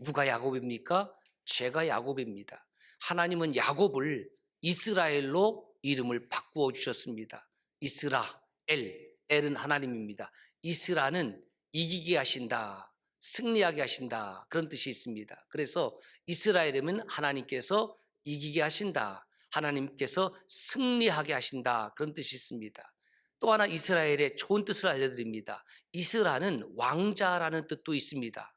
누가 야곱입니까? 제가 야곱입니다. 하나님은 야곱을 이스라엘로 이름을 바꾸어 주셨습니다. 이스라엘, 엘은 하나님입니다. 이스라는 이기게 하신다, 승리하게 하신다, 그런 뜻이 있습니다. 그래서 이스라엘이면 하나님께서 이기게 하신다, 하나님께서 승리하게 하신다, 그런 뜻이 있습니다. 또 하나 이스라엘의 좋은 뜻을 알려드립니다. 이스라는 왕자라는 뜻도 있습니다.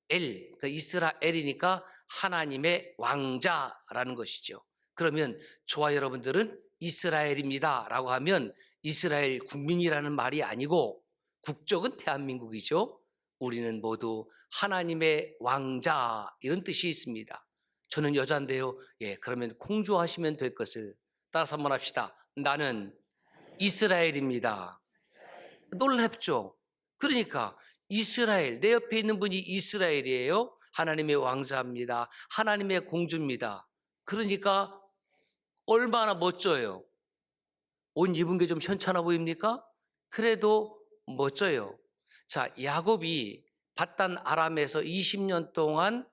그러니까 이스라엘이니까 하나님의 왕자라는 것이죠. 그러면 저와 여러분들은 이스라엘입니다 라고 하면 이스라엘 국민이라는 말이 아니고 국적은 대한민국이죠. 우리는 모두 하나님의 왕자, 이런 뜻이 있습니다. 저는 여자인데요. 그러면 공주하시면 될 것을 따라서 한번 합시다. 나는 이스라엘입니다. 놀랍죠? 그러니까 이스라엘, 내 옆에 있는 분이 이스라엘이에요. 하나님의 왕자입니다. 하나님의 공주입니다. 그러니까 얼마나 멋져요. 옷 입은 게 좀 현찮아 보입니까? 그래도 멋져요. 자, 야곱이 밧단 아람에서 20년 동안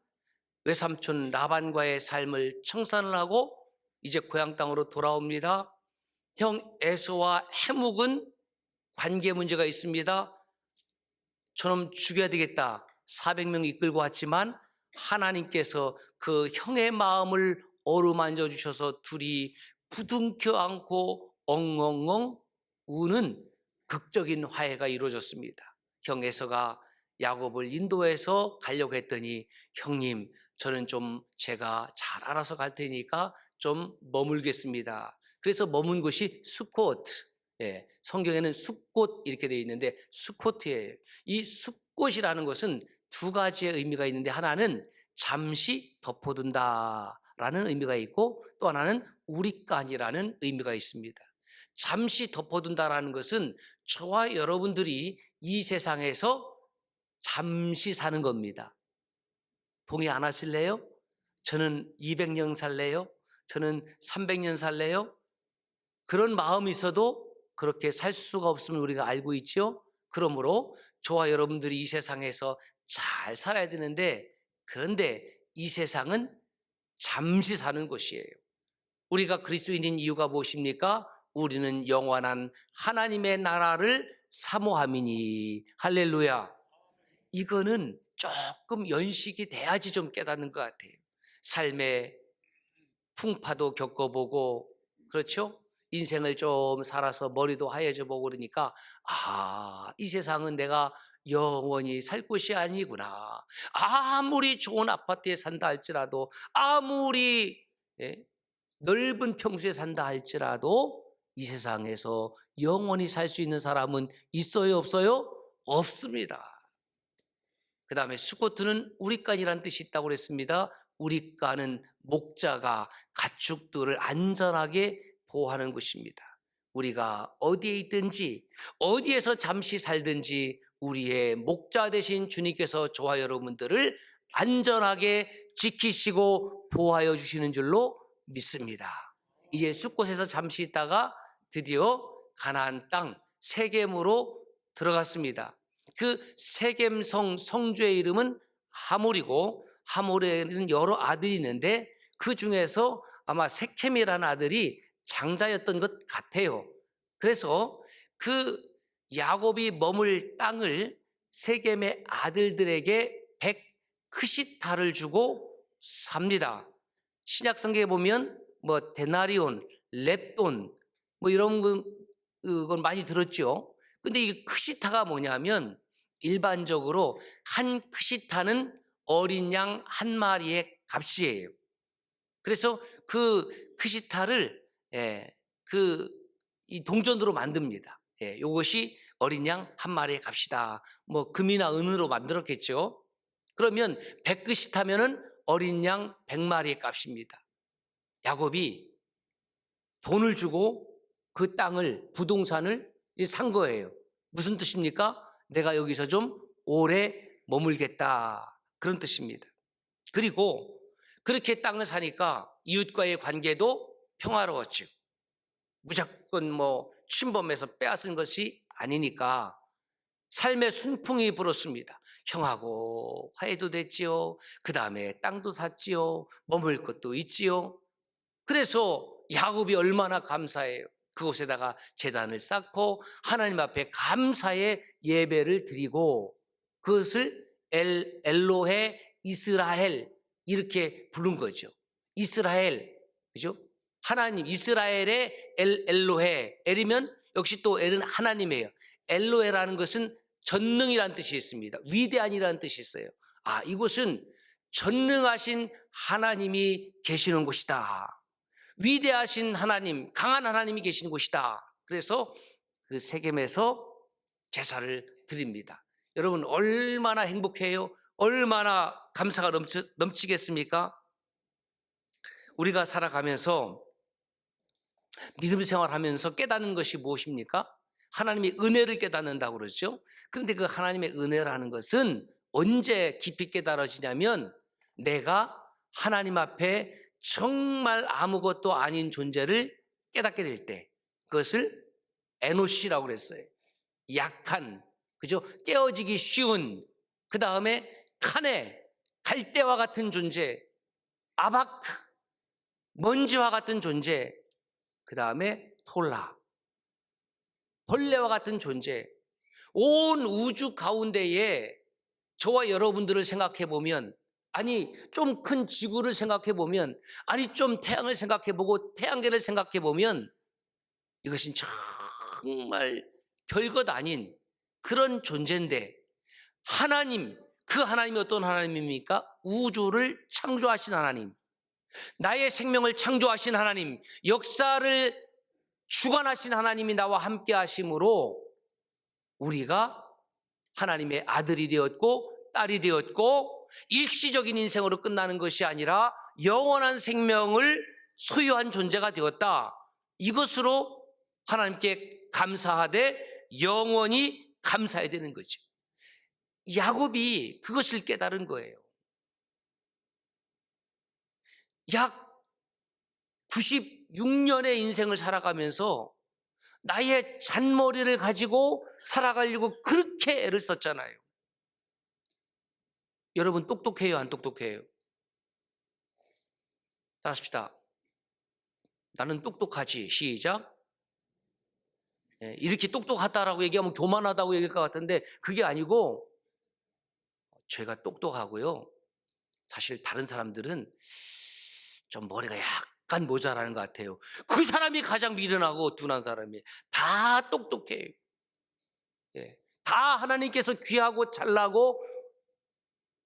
외삼촌 라반과의 삶을 청산을 하고 이제 고향 땅으로 돌아옵니다. 형 에서와 해묵은 관계 문제가 있습니다. 저놈 죽여야 되겠다. 400명 이끌고 왔지만 하나님께서 그 형의 마음을 어루만져 주셔서 둘이 부둥켜 안고 엉엉엉 우는 극적인 화해가 이루어졌습니다. 형 에서가 야곱을 인도해서 가려고 했더니 형님, 저는 좀 제가 잘 알아서 갈 테니까 좀 머물겠습니다. 그래서 머문 곳이 수코트. 성경에는 숫꽃 이렇게 되어 있는데 수코트예요. 이 숫꽃이라는 것은 두 가지의 의미가 있는데 하나는 잠시 덮어둔다라는 의미가 있고 또 하나는 우리간이라는 의미가 있습니다. 잠시 덮어둔다라는 것은 저와 여러분들이 이 세상에서 잠시 사는 겁니다. 동의 안 하실래요? 저는 200년 살래요? 저는 300년 살래요? 그런 마음이 있어도 그렇게 살 수가 없음을 우리가 알고 있죠. 그러므로 저와 여러분들이 이 세상에서 잘 살아야 되는데, 그런데 이 세상은 잠시 사는 것이에요. 우리가 그리스도인인 이유가 무엇입니까? 우리는 영원한 하나님의 나라를 사모함이니. 할렐루야. 이거는 조금 연식이 돼야지 좀 깨닫는 것 같아요. 삶의 풍파도 겪어보고, 그렇죠? 인생을 좀 살아서 머리도 하얘져 보고 그러니까 이 세상은 내가 영원히 살 곳이 아니구나. 아무리 좋은 아파트에 산다 할지라도, 아무리 넓은 평수에 산다 할지라도 이 세상에서 영원히 살 수 있는 사람은 있어요, 없어요? 없습니다. 그 다음에 수코트는 우리간이라는 뜻이 있다고 그랬습니다. 우리간은 목자가 가축들을 안전하게 보호하는 것입니다. 우리가 어디에 있든지 어디에서 잠시 살든지 우리의 목자 되신 주님께서 저와 여러분들을 안전하게 지키시고 보호하여 주시는 줄로 믿습니다. 이제 숫곳에서 잠시 있다가 드디어 가나안 땅 세겜으로 들어갔습니다. 그 세겜성 성주의 이름은 하몰이고, 하몰에는 여러 아들이 있는데 그 중에서 아마 세켐이라는 아들이 장자였던 것 같아요. 그래서 그 야곱이 머물 땅을 세겜의 아들들에게 100크시탈을 주고 삽니다. 신약 성경에 보면 데나리온, 렙돈 이런 건 많이 들었죠. 근데 이 크시타가 뭐냐면 일반적으로 한 크시타는 어린 양 한 마리의 값이에요. 그래서 그 크시타를 이 동전으로 만듭니다. 이것이 어린 양 한 마리의 값이다. 금이나 은으로 만들었겠죠. 그러면 100크시타면은 어린 양 100마리의 값입니다. 야곱이 돈을 주고 그 땅을, 부동산을 산 거예요. 무슨 뜻입니까? 내가 여기서 좀 오래 머물겠다, 그런 뜻입니다. 그리고 그렇게 땅을 사니까 이웃과의 관계도 평화로웠죠. 무조건 침범해서 빼앗은 것이 아니니까 삶의 순풍이 불었습니다. 형하고 화해도 됐지요. 그 다음에 땅도 샀지요. 머물 것도 있지요. 그래서 야곱이 얼마나 감사해요. 그곳에다가 제단을 쌓고 하나님 앞에 감사의 예배를 드리고 그것을 엘로헤 이스라엘 이렇게 부른 거죠. 이스라엘, 그죠? 하나님, 이스라엘의 엘로헤. 엘이면 역시 또 엘은 하나님이에요. 엘로헤라는 것은 전능이라는 뜻이 있습니다. 위대한이라는 뜻이 있어요. 아, 이곳은 전능하신 하나님이 계시는 곳이다. 위대하신 하나님, 강한 하나님이 계시는 곳이다. 그래서 그 세겜에서 제사를 드립니다. 여러분 얼마나 행복해요? 얼마나 감사가 넘치겠습니까? 우리가 살아가면서 믿음 생활하면서 깨닫는 것이 무엇입니까? 하나님의 은혜를 깨닫는다고 그러죠. 그런데 그 하나님의 은혜라는 것은 언제 깊이 깨달아지냐면 내가 하나님 앞에 정말 아무것도 아닌 존재를 깨닫게 될 때, 그것을 에노시라고 그랬어요. 약한, 그죠? 깨어지기 쉬운, 그 다음에 칸에 갈대와 같은 존재, 아바크, 먼지와 같은 존재, 그 다음에 톨라, 벌레와 같은 존재. 온 우주 가운데에 저와 여러분들을 생각해 보면, 아니 좀 큰 지구를 생각해 보면, 아니 좀 태양을 생각해 보고 태양계를 생각해 보면 이것은 정말 별것 아닌 그런 존재인데, 하나님, 그 하나님이 어떤 하나님입니까? 우주를 창조하신 하나님, 나의 생명을 창조하신 하나님, 역사를 주관하신 하나님이 나와 함께 하심으로 우리가 하나님의 아들이 되었고 딸이 되었고 일시적인 인생으로 끝나는 것이 아니라 영원한 생명을 소유한 존재가 되었다. 이것으로 하나님께 감사하되 영원히 감사해야 되는 거죠. 야곱이 그것을 깨달은 거예요. 약 96년의 인생을 살아가면서 나의 잔머리를 가지고 살아가려고 그렇게 애를 썼잖아요. 여러분 똑똑해요, 안 똑똑해요? 따라합시다. 나는 똑똑하지. 시작. 이렇게 똑똑하다라고 얘기하면 교만하다고 얘기할 것 같은데 그게 아니고, 제가 똑똑하고요, 사실 다른 사람들은 좀 머리가 약간 모자라는 것 같아요. 그 사람이 가장 미련하고 둔한 사람이에요. 다 똑똑해요. 다 하나님께서 귀하고 잘나고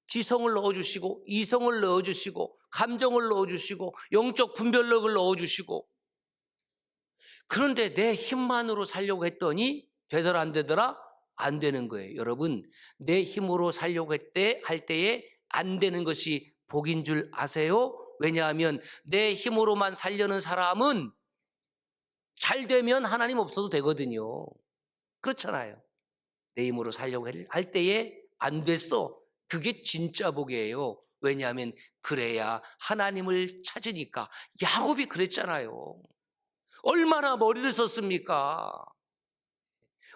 지성을 넣어주시고 이성을 넣어주시고 감정을 넣어주시고 영적 분별력을 넣어주시고, 그런데 내 힘만으로 살려고 했더니 되더라 안 되더라? 안 되는 거예요. 여러분, 내 힘으로 살려고 할 때에 안 되는 것이 복인 줄 아세요? 왜냐하면 내 힘으로만 살려는 사람은 잘 되면 하나님 없어도 되거든요. 그렇잖아요. 내 힘으로 살려고 할 때에 안 됐어. 그게 진짜 복이에요. 왜냐하면 그래야 하나님을 찾으니까. 야곱이 그랬잖아요. 얼마나 머리를 썼습니까?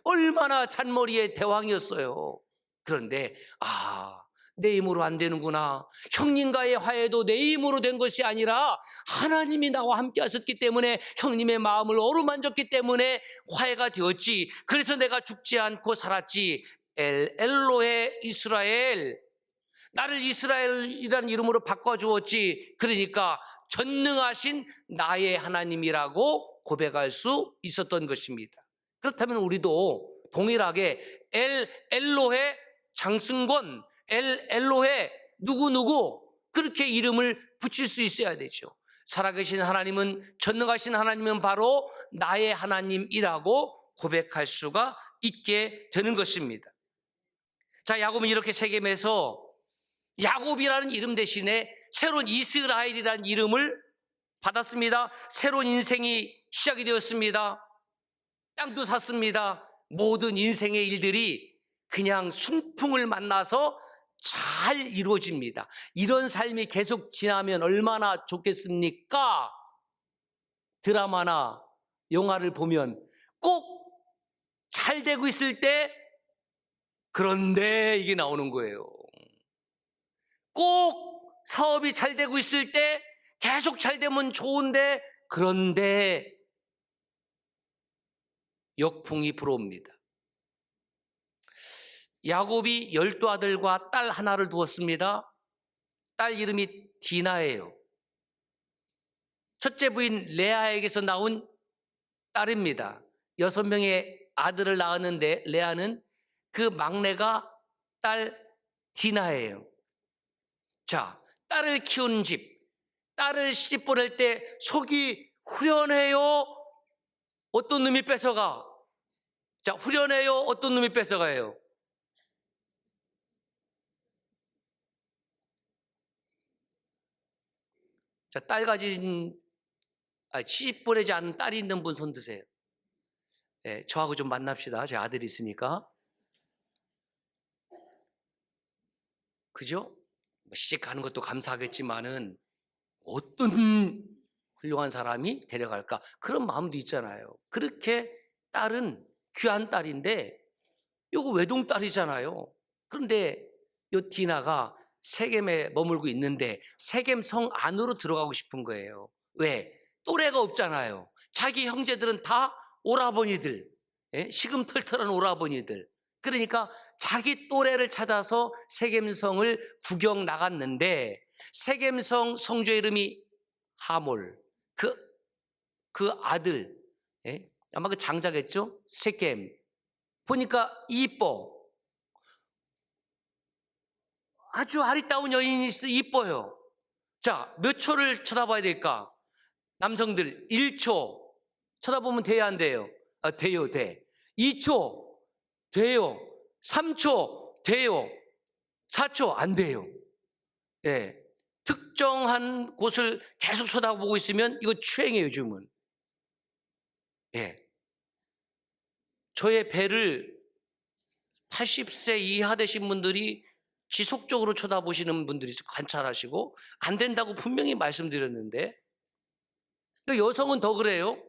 얼마나 잔머리의 대왕이었어요. 그런데 내 힘으로 안 되는구나. 형님과의 화해도 내 힘으로 된 것이 아니라 하나님이 나와 함께 하셨기 때문에, 형님의 마음을 어루만졌기 때문에 화해가 되었지. 그래서 내가 죽지 않고 살았지. 엘로헤 이스라엘, 나를 이스라엘이라는 이름으로 바꿔주었지. 그러니까 전능하신 나의 하나님이라고 고백할 수 있었던 것입니다. 그렇다면 우리도 동일하게 엘로헤 장승권, 엘로헤 누구누구 그렇게 이름을 붙일 수 있어야 되죠. 살아계신 하나님은, 전능하신 하나님은 바로 나의 하나님이라고 고백할 수가 있게 되는 것입니다. 자, 야곱은 이렇게 세겜에서 야곱이라는 이름 대신에 새로운 이스라엘이라는 이름을 받았습니다. 새로운 인생이 시작이 되었습니다. 땅도 샀습니다. 모든 인생의 일들이 그냥 순풍을 만나서 잘 이루어집니다. 이런 삶이 계속 지나면 얼마나 좋겠습니까? 드라마나 영화를 보면 꼭 잘 되고 있을 때 그런데 이게 나오는 거예요. 꼭 사업이 잘 되고 있을 때 계속 잘 되면 좋은데, 그런데 역풍이 불어옵니다. 야곱이 12아들과 딸 하나를 두었습니다. 딸 이름이 디나예요. 첫째 부인 레아에게서 나온 딸입니다. 6명의 아들을 낳았는데 레아는 그 막내가 딸 디나예요. 자, 딸을 키우는 집, 딸을 시집 보낼 때 속이 후련해요? 어떤 놈이 뺏어가? 자, 후련해요? 어떤 놈이 뺏어가요? 자, 시집 보내지 않은 딸이 있는 분 손 드세요. 네, 저하고 좀 만납시다. 제 아들이 있으니까. 그죠? 시집 가는 것도 감사하겠지만은 어떤 훌륭한 사람이 데려갈까? 그런 마음도 있잖아요. 그렇게 딸은 귀한 딸인데 요거 외동딸이잖아요. 그런데 요 디나가 세겜에 머물고 있는데 세겜 성 안으로 들어가고 싶은 거예요. 왜? 또래가 없잖아요. 자기 형제들은 다 오라버니들, 시금털털한 오라버니들. 그러니까 자기 또래를 찾아서 세겜성을 구경 나갔는데 세겜성 성주 이름이 하몰, 그 아들, 아마 그 장자겠죠? 세겜. 보니까 이뻐. 아주 아리따운 여인이 있어, 이뻐요. 자, 몇 초를 쳐다봐야 될까? 남성들 1초 쳐다보면 돼야 안 돼요? 돼요, 돼. 2초 돼요. 3초 돼요. 4초 안 돼요. 예. 특정한 곳을 계속 쳐다보고 있으면 이거 추행이에요, 요즘은. 예. 저의 배를 80세 이하 되신 분들이 지속적으로 쳐다보시는 분들이 관찰하시고 안 된다고 분명히 말씀드렸는데 여성은 더 그래요.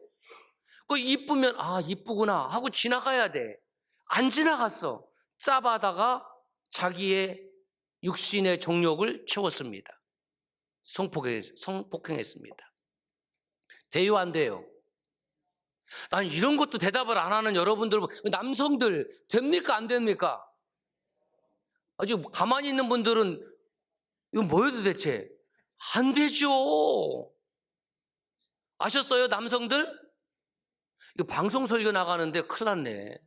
그 이쁘면 이쁘구나 하고 지나가야 돼. 안 지나갔어. 짜바다가 자기의 육신의 정욕을 채웠습니다. 성폭행했습니다. 돼요, 안 돼요? 난 이런 것도 대답을 안 하는 여러분들, 남성들 됩니까, 안 됩니까? 아주 가만히 있는 분들은 이건 뭐예요 도대체? 안 되죠. 아셨어요, 남성들? 이거 방송 설교 나가는데 큰일 났네.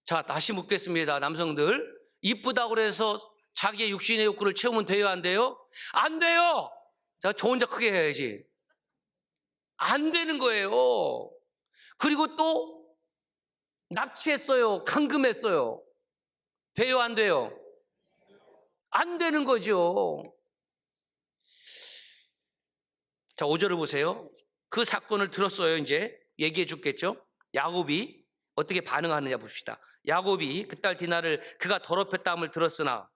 자, 다시 묻겠습니다. 남성들, 이쁘다고 그래서 자기의 육신의 욕구를 채우면 돼요, 안 돼요? 안 돼요. 자, 저 혼자 크게 해야지. 안 되는 거예요. 그리고 또 납치했어요, 감금했어요. 돼요, 안 돼요? 안 되는 거죠. 자, 5절을 보세요. 그 사건을 들었어요. 이제 얘기해 줬겠죠. 야곱이 어떻게 반응하느냐 봅시다. 야곱이 그 딸 디나를 그가 더럽혔다함을 들었으나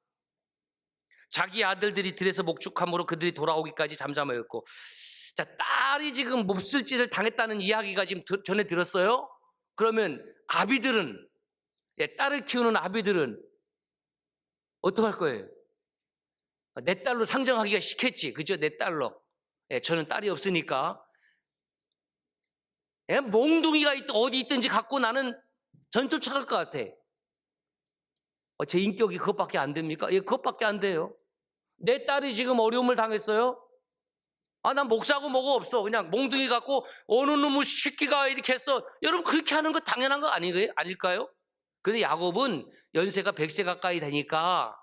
자기 아들들이 들에서 목축함으로 그들이 돌아오기까지 잠잠하였고. 자, 딸이 지금 몹쓸 짓을 당했다는 이야기가 지금 전에 들었어요. 그러면 아비들은, 딸을 키우는 아비들은 어떡할 거예요? 내 딸로 상정하기가 싫겠지. 그죠? 내 딸로. 저는 딸이 없으니까. 몽둥이가 어디 있든지 갖고 나는 전 쫓아갈 것 같아. 제 인격이 그것밖에 안 됩니까? 그것밖에 안 돼요. 내 딸이 지금 어려움을 당했어요. 난 목사고 뭐고 없어. 그냥 몽둥이 갖고 어느 놈의 새끼가 이렇게 했어. 여러분, 그렇게 하는 거 당연한 거 아닐까요? 근데 야곱은 연세가 100세 가까이 되니까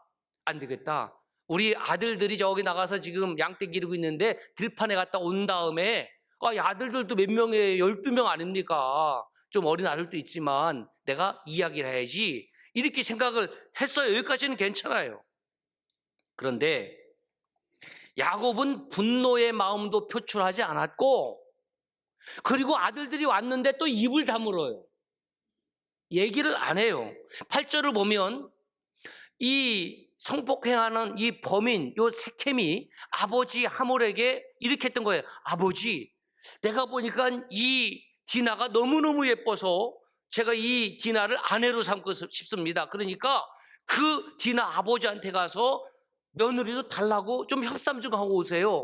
안 되겠다. 우리 아들들이 저기 나가서 지금 양떼 기르고 있는데 들판에 갔다 온 다음에 이 아들들도 몇 명이에요? 12명 아닙니까? 좀 어린 아들도 있지만 내가 이야기를 해야지. 이렇게 생각을 했어요. 여기까지는 괜찮아요. 그런데 야곱은 분노의 마음도 표출하지 않았고, 그리고 아들들이 왔는데 또 입을 다물어요. 얘기를 안 해요. 8절을 보면 이 성폭행하는 이 범인, 요 세켐이 아버지 하몰에게 이렇게 했던 거예요. 아버지, 내가 보니까 이 디나가 너무너무 예뻐서 제가 이 디나를 아내로 삼고 싶습니다. 그러니까 그 디나 아버지한테 가서 며느리도 달라고 좀 협상 좀 하고 오세요.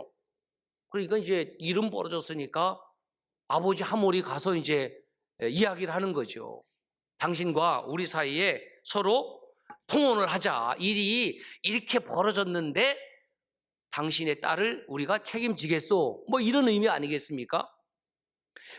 그러니까 이제 일은 벌어졌으니까 아버지 하몰이 가서 이제 이야기를 하는 거죠. 당신과 우리 사이에 서로 통혼을 하자. 일이 이렇게 벌어졌는데 당신의 딸을 우리가 책임지겠소. 뭐 이런 의미 아니겠습니까?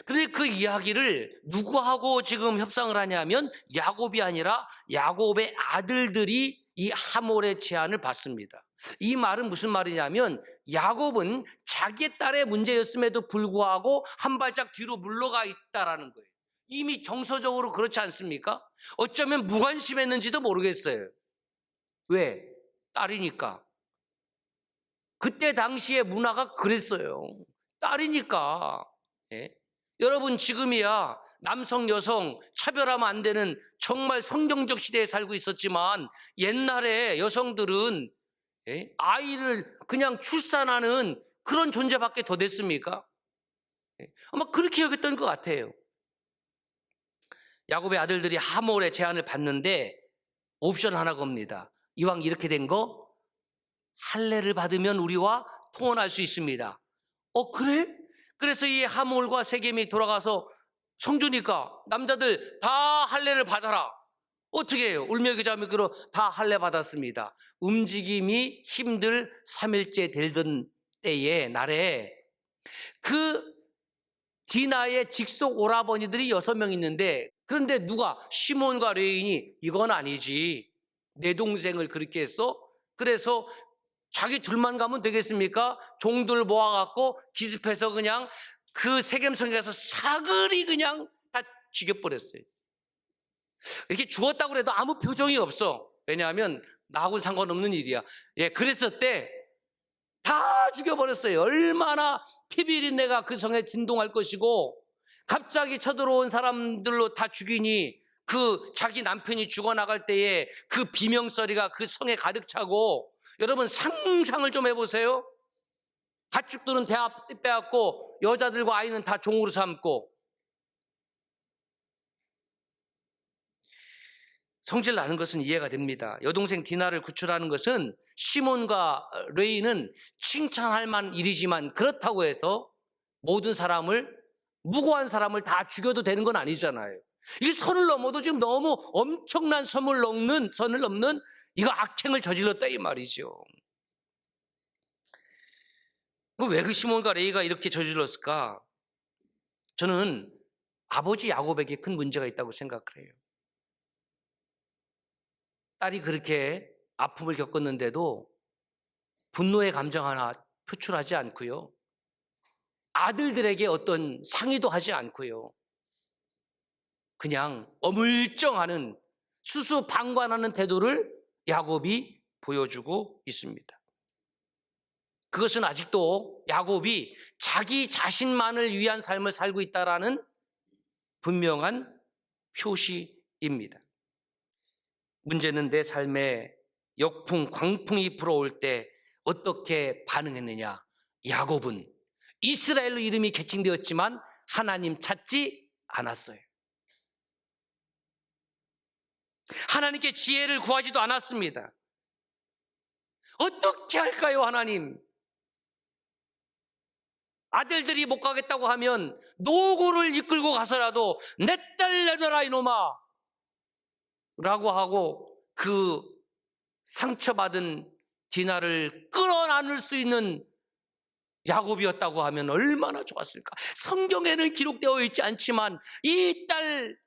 그런데 그 이야기를 누구하고 지금 협상을 하냐면 야곱이 아니라 야곱의 아들들이 이 하몰의 제안을 받습니다. 이 말은 무슨 말이냐면 야곱은 자기 딸의 문제였음에도 불구하고 한 발짝 뒤로 물러가 있다라는 거예요. 이미 정서적으로 그렇지 않습니까? 어쩌면 무관심했는지도 모르겠어요. 왜? 딸이니까. 그때 당시의 문화가 그랬어요. 딸이니까. 예? 여러분 지금이야 남성 여성 차별하면 안 되는 정말 성경적 시대에 살고 있었지만 옛날에 여성들은 아이를 그냥 출산하는 그런 존재밖에 더 됐습니까? 아마 그렇게 여겼던 것 같아요. 야곱의 아들들이 하몰의 제안을 받는데 옵션 하나 겁니다. 이왕 이렇게 된 거 할례를 받으면 우리와 통혼할 수 있습니다. 그래? 그래서 이 하몰과 세겜이 돌아가서 성주니까 남자들 다 할례를 받아라. 어떻게 해요? 울며기자매기로 다 할례 받았습니다. 움직임이 힘들 3일째 되던 때에 날에 그 디나의 직속 오라버니들이 6명 있는데 그런데 누가 시몬과 레인이 이건 아니지. 내 동생을 그렇게 했어? 그래서 자기 둘만 가면 되겠습니까? 종들 모아갖고 기습해서 그냥 그 세겜성에 가서 사글이 그냥 다 죽여버렸어요. 이렇게 죽었다고 해도 아무 표정이 없어. 왜냐하면 나하고는 상관없는 일이야. 그랬을 때 다 죽여버렸어요. 얼마나 피비린내가 그 성에 진동할 것이고 갑자기 쳐들어온 사람들로 다 죽이니 그 자기 남편이 죽어나갈 때에 그 비명소리가 그 성에 가득 차고 여러분 상상을 좀 해보세요. 가축들은 다 빼앗고 여자들과 아이는 다 종으로 삼고 성질 나는 것은 이해가 됩니다. 여동생 디나를 구출하는 것은 시몬과 레이는 칭찬할 만한 일이지만 그렇다고 해서 모든 사람을 무고한 사람을 다 죽여도 되는 건 아니잖아요. 이게 선을 넘어도 지금 너무 엄청난 선을 넘는 이거 악행을 저질렀다 이 말이죠. 왜 그 시몬과 레이가 이렇게 저질렀을까? 저는 아버지 야곱에게 큰 문제가 있다고 생각을 해요. 딸이 그렇게 아픔을 겪었는데도 분노의 감정 하나 표출하지 않고요. 아들들에게 어떤 상의도 하지 않고요. 그냥 어물쩡하는 수수방관하는 태도를 야곱이 보여주고 있습니다. 그것은 아직도 야곱이 자기 자신만을 위한 삶을 살고 있다라는 분명한 표시입니다. 문제는 내 삶에 역풍, 광풍이 불어올 때 어떻게 반응했느냐? 야곱은 이스라엘로 이름이 개칭되었지만 하나님 찾지 않았어요. 하나님께 지혜를 구하지도 않았습니다. 어떻게 할까요, 하나님? 아들들이 못 가겠다고 하면 노고를 이끌고 가서라도 내 딸 내놔라 이놈아 라고 하고 그 상처받은 디나를 끌어안을 수 있는 야곱이었다고 하면 얼마나 좋았을까. 성경에는 기록되어 있지 않지만 이 딸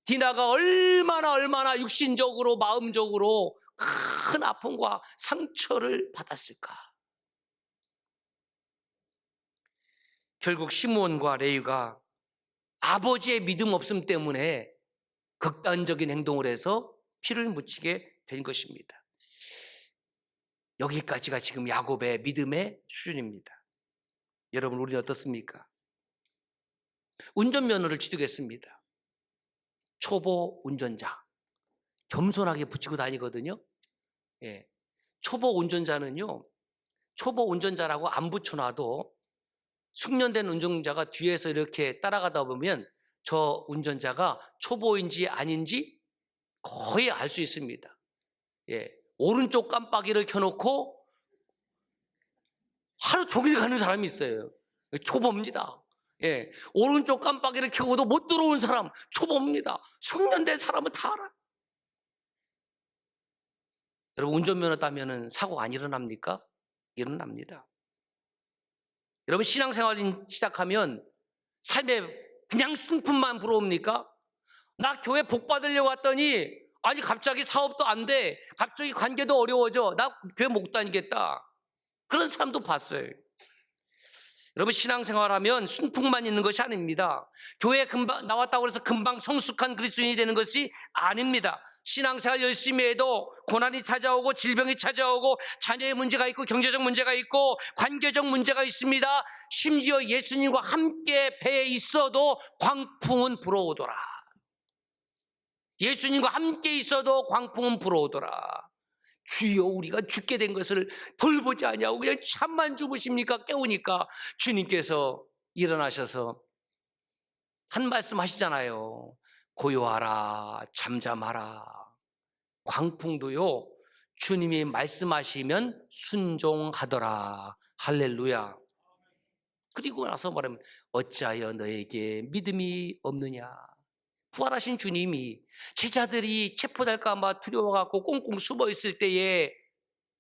디나가 얼마나 육신적으로 마음적으로 큰 아픔과 상처를 받았을까. 결국 시몬과 레위가 아버지의 믿음 없음 때문에 극단적인 행동을 해서 피를 묻히게 된 것입니다. 여기까지가 지금 야곱의 믿음의 수준입니다. 여러분, 우리는 어떻습니까? 운전면허를 취득했습니다. 초보 운전자. 겸손하게 붙이고 다니거든요. 초보 운전자는요, 초보 운전자라고 안 붙여놔도 숙련된 운전자가 뒤에서 이렇게 따라가다 보면 저 운전자가 초보인지 아닌지 거의 알 수 있습니다. 예, 오른쪽 깜빡이를 켜놓고 하루 종일 가는 사람이 있어요. 초보입니다. 예, 오른쪽 깜빡이를 켜고도 못 들어온 사람 초보입니다. 숙련된 사람은 다 알아요. 여러분, 운전면허 따면은 사고가 안 일어납니까? 일어납니다. 여러분, 신앙생활 시작하면 삶에 그냥 순품만 부러웁니까? 나 교회 복 받으려고 왔더니 아니 갑자기 사업도 안 돼. 갑자기 관계도 어려워져. 나 교회 못 다니겠다. 그런 사람도 봤어요. 여러분, 신앙생활하면 순풍만 있는 것이 아닙니다. 교회에 금방 나왔다고 해서 금방 성숙한 그리스도인이 되는 것이 아닙니다. 신앙생활 열심히 해도 고난이 찾아오고 질병이 찾아오고 자녀의 문제가 있고 경제적 문제가 있고 관계적 문제가 있습니다. 심지어 예수님과 함께 배에 있어도 광풍은 불어오더라. 예수님과 함께 있어도 광풍은 불어오더라. 주여, 우리가 죽게 된 것을 돌보지 아니하고 그냥 잠만 주무십니까? 깨우니까 주님께서 일어나셔서 한 말씀 하시잖아요. 고요하라, 잠잠하라. 광풍도요, 주님이 말씀하시면 순종하더라. 할렐루야. 그리고 나서 말하면 어찌하여 너에게 믿음이 없느냐. 부활하신 주님이 제자들이 체포될까 봐 두려워갖고 꽁꽁 숨어 있을 때에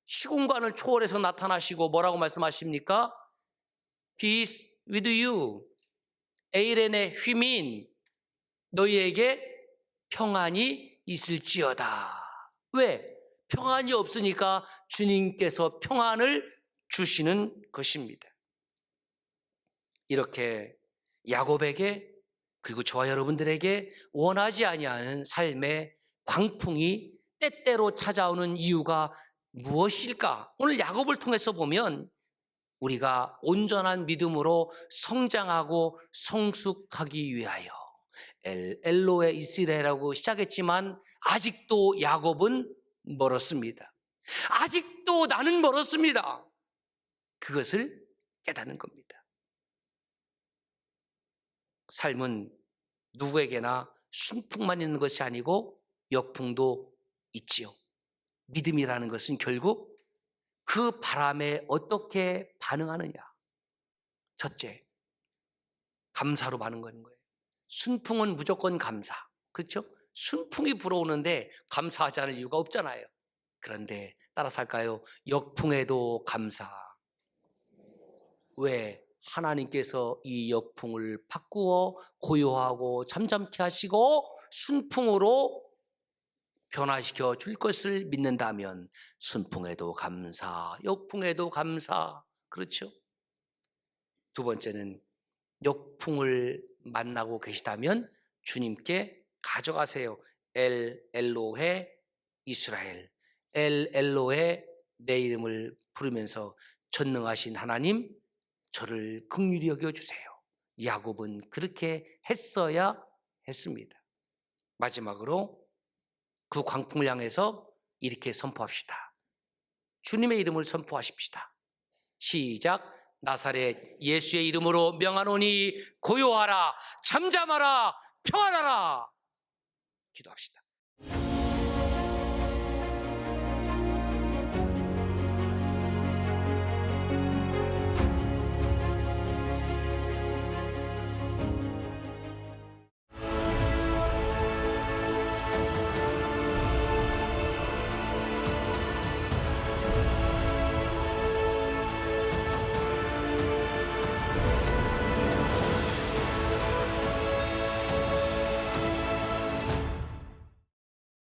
시공간을 초월해서 나타나시고 뭐라고 말씀하십니까? Peace with you. 에이렌의 휘민, 너희에게 평안이 있을지어다. 왜? 평안이 없으니까 주님께서 평안을 주시는 것입니다. 이렇게 야곱에게 그리고 저와 여러분들에게 원하지 아니하는 삶의 광풍이 때때로 찾아오는 이유가 무엇일까? 오늘 야곱을 통해서 보면 우리가 온전한 믿음으로 성장하고 성숙하기 위하여 엘로에 이스라엘이라고 시작했지만 아직도 야곱은 멀었습니다. 아직도 나는 멀었습니다. 그것을 깨닫는 겁니다. 삶은 누구에게나 순풍만 있는 것이 아니고 역풍도 있지요. 믿음이라는 것은 결국 그 바람에 어떻게 반응하느냐. 첫째, 감사로 반응하는 거예요. 순풍은 무조건 감사. 그렇죠? 순풍이 불어오는데 감사하지 않을 이유가 없잖아요. 그런데 따라서 할까요? 역풍에도 감사. 왜? 하나님께서 이 역풍을 바꾸어 고요하고 잠잠케 하시고 순풍으로 변화시켜 줄 것을 믿는다면 순풍에도 감사, 역풍에도 감사. 그렇죠? 두 번째는 역풍을 만나고 계시다면 주님께 가져가세요. 엘로헤 이스라엘. 엘로헤, 내 이름을 부르면서 전능하신 하나님, 저를 긍휼히 여겨주세요. 야곱은 그렇게 했어야 했습니다. 마지막으로 그 광풍을 향해서 이렇게 선포합시다. 주님의 이름을 선포하십시다. 시작. 나사렛 예수의 이름으로 명하노니 고요하라, 잠잠하라, 평안하라. 기도합시다.